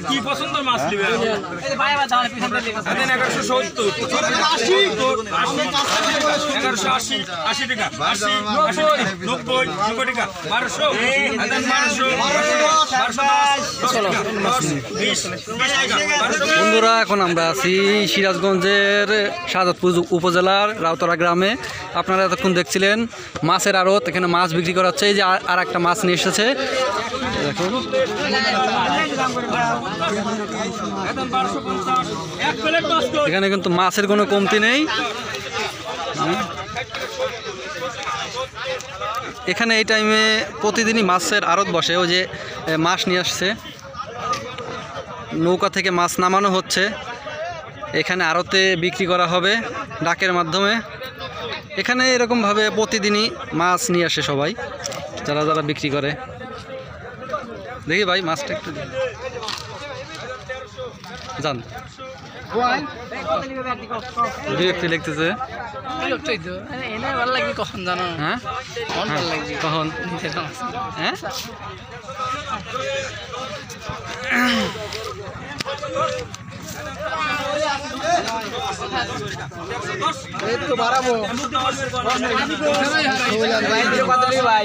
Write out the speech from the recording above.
কি পছন্দের মাছ নিবে 1180 80 টাকা 80 90 টাকা 1200 বন্ধুরা এখন আমরা আছি সিরাজগঞ্জের শাহাদাতপুর উপজেলার রাউতরা গ্রামে। আপনারা এতক্ষণ দেখছিলেন মাছের আড়ত, এখানে মাছ বিক্রি করা হচ্ছে। এই যে আর একটা মাছ নিয়ে এসেছে দেখুন। এখানে কিন্তু মাছের কোনো কমতি নেই। এখানে এই টাইমে প্রতিদিনই মাছের আড়ত বসে। ওই যে মাছ নিয়ে আসছে, নৌকা থেকে মাছ নামানো হচ্ছে, এখানে আড়তে বিক্রি করা হবে ডাকের মাধ্যমে। এখানে এরকমভাবে প্রতিদিনই মাছ নিয়ে আসে সবাই, যারা যারা বিক্রি করে। দেখি ভাই মাছটা একটু জান বিরক্তি লিখতেছে। কখন জানো? হ্যাঁ কখন? হ্যাঁ ভাই